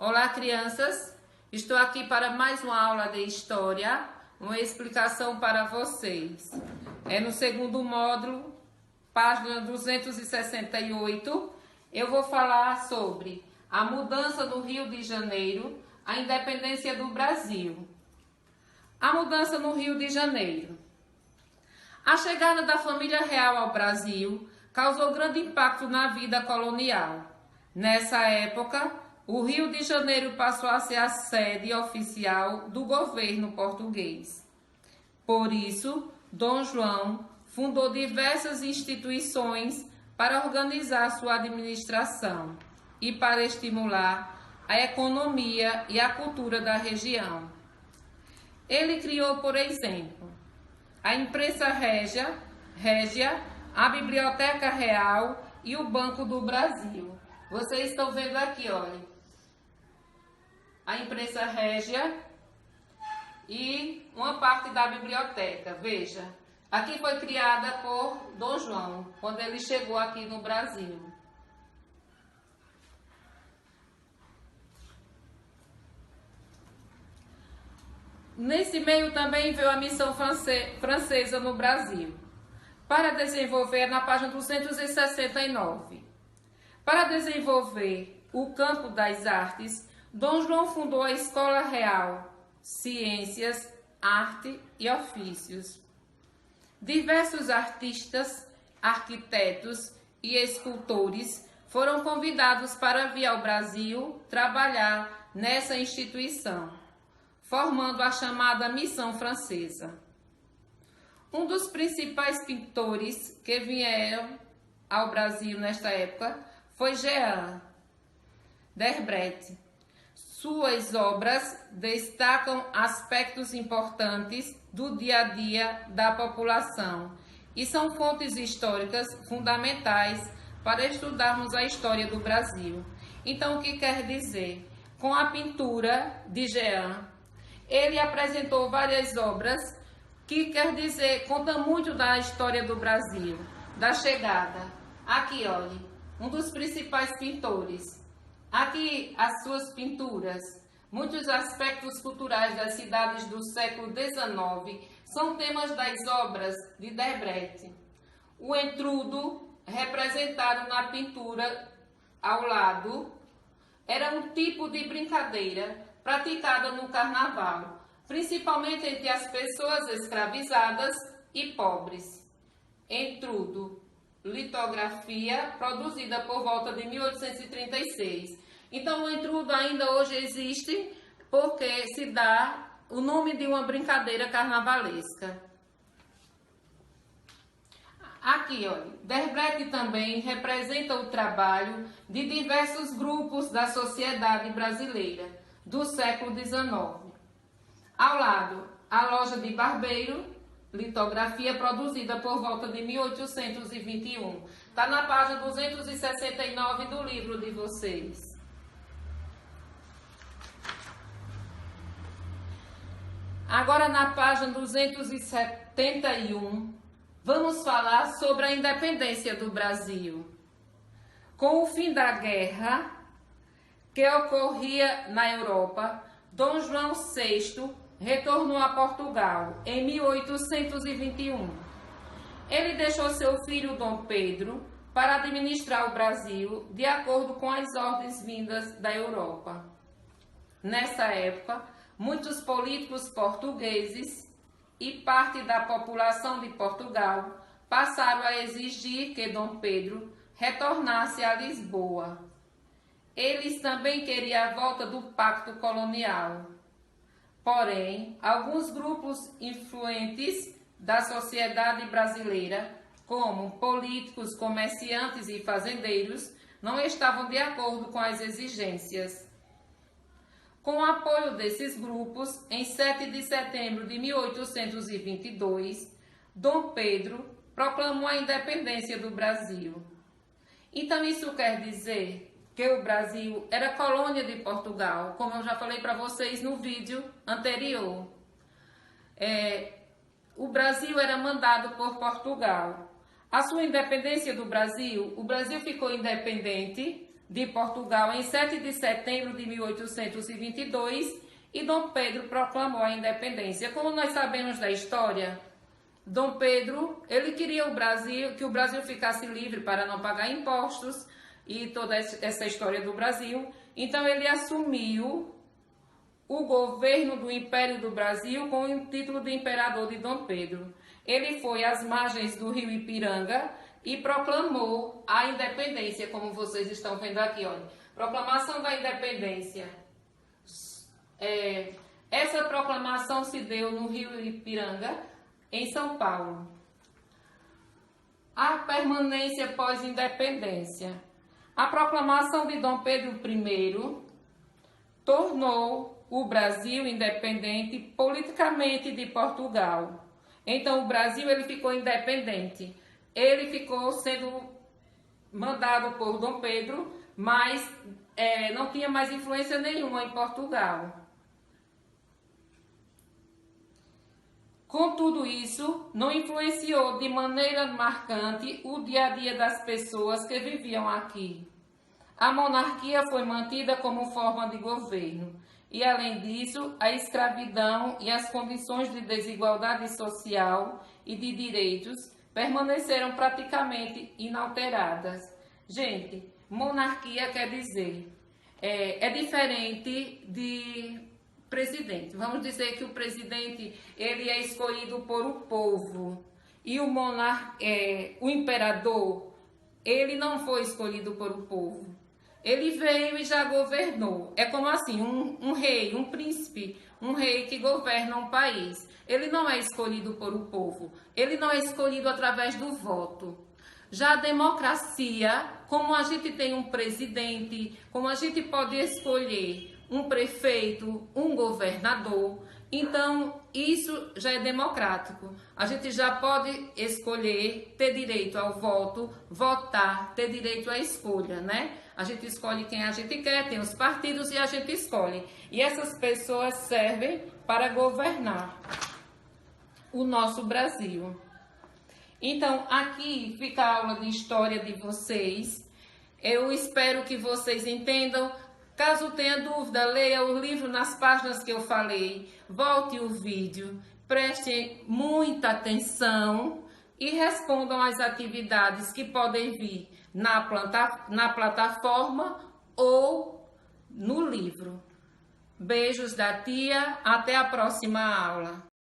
Olá, crianças! Estou aqui para mais uma aula de História, uma explicação para vocês. É no segundo módulo, página 268, eu vou falar sobre a mudança do Rio de Janeiro, a independência do Brasil. A mudança no Rio de Janeiro. A chegada da família real ao Brasil causou grande impacto na vida colonial. Nessa época, o Rio de Janeiro passou a ser a sede oficial do governo português. Por isso, Dom João fundou diversas instituições para organizar sua administração e para estimular a economia e a cultura da região. Ele criou, por exemplo, a imprensa régia, a Biblioteca Real e o Banco do Brasil. Vocês estão vendo aqui, olha, a imprensa régia e uma parte da biblioteca. Veja, aqui foi criada por Dom João, quando ele chegou aqui no Brasil. Nesse meio também veio a missão francesa no Brasil, para desenvolver, na página 269. Para desenvolver o campo das artes, Dom João fundou a Escola Real, Ciências, Arte e Ofícios. Diversos artistas, arquitetos e escultores foram convidados para vir ao Brasil trabalhar nessa instituição, formando a chamada Missão Francesa. Um dos principais pintores que vieram ao Brasil nesta época foi Jean d'Herbret. Suas obras destacam aspectos importantes do dia a dia da população e são fontes históricas fundamentais para estudarmos a história do Brasil. Então, o que quer dizer? Com a pintura de Jean, ele apresentou várias obras que quer dizer, conta muito da história do Brasil, da chegada. Aqui, olha, um dos principais pintores. Aqui as suas pinturas, muitos aspectos culturais das cidades do século XIX são temas das obras de D'Herbret. O entrudo, representado na pintura ao lado, era um tipo de brincadeira praticada no carnaval, principalmente entre as pessoas escravizadas e pobres. Entrudo, litografia produzida por volta de 1836. Então, o entrudo ainda hoje existe porque se dá o nome de uma brincadeira carnavalesca. Aqui, olha, D'Herbret também representa o trabalho de diversos grupos da sociedade brasileira do século XIX. Ao lado, a loja de barbeiro, litografia produzida por volta de 1821. Está na página 269 do livro de vocês. Agora, na página 271, vamos falar sobre a independência do Brasil. Com o fim da guerra que ocorria na Europa, Dom João VI retornou a Portugal em 1821. Ele deixou seu filho Dom Pedro para administrar o Brasil de acordo com as ordens vindas da Europa. Nessa época, muitos políticos portugueses e parte da população de Portugal passaram a exigir que Dom Pedro retornasse a Lisboa. Eles também queriam a volta do pacto colonial. Porém, alguns grupos influentes da sociedade brasileira, como políticos, comerciantes e fazendeiros, não estavam de acordo com as exigências. Com o apoio desses grupos, em 7 de setembro de 1822, Dom Pedro proclamou a independência do Brasil. Então, isso quer dizer que o Brasil era colônia de Portugal, como eu já falei para vocês no vídeo anterior. O Brasil era mandado por Portugal. A sua independência do Brasil, o Brasil ficou independente de Portugal em 7 de setembro de 1822 e Dom Pedro proclamou a independência. Como nós sabemos da história, Dom Pedro, ele queria que o Brasil ficasse livre para não pagar impostos e toda essa história do Brasil. Então ele assumiu o governo do Império do Brasil com o título de Imperador de Dom Pedro. Ele foi às margens do rio Ipiranga e proclamou a independência, como vocês estão vendo aqui, olha. Proclamação da independência. Essa proclamação se deu no rio Ipiranga, em São Paulo. A permanência pós-independência. A proclamação de Dom Pedro I tornou o Brasil independente politicamente de Portugal. Então o Brasil ele ficou independente. Ele ficou sendo mandado por Dom Pedro, mas não tinha mais influência nenhuma em Portugal. Com tudo isso, não influenciou de maneira marcante o dia a dia das pessoas que viviam aqui. A monarquia foi mantida como forma de governo e, além disso, a escravidão e as condições de desigualdade social e de direitos permaneceram praticamente inalteradas. Gente, monarquia quer dizer, é diferente de presidente. Vamos dizer que o presidente ele é escolhido por o povo e o imperador ele não foi escolhido por o povo. Ele veio e já governou. É como assim, um rei, um príncipe, um rei que governa um país. Ele não é escolhido por o povo. Ele não é escolhido através do voto. Já a democracia, como a gente tem um presidente, como a gente pode escolher um prefeito, um governador, então isso já é democrático. A gente já pode escolher, ter direito ao voto, votar, ter direito à escolha, né? A gente escolhe quem a gente quer, tem os partidos e a gente escolhe. E essas pessoas servem para governar o nosso Brasil. Então, aqui fica a aula de história de vocês. Eu espero que vocês entendam. Caso tenha dúvida, leia o livro nas páginas que eu falei, volte o vídeo, prestem muita atenção e respondam às atividades que podem vir na plataforma ou no livro. Beijos da tia, até a próxima aula.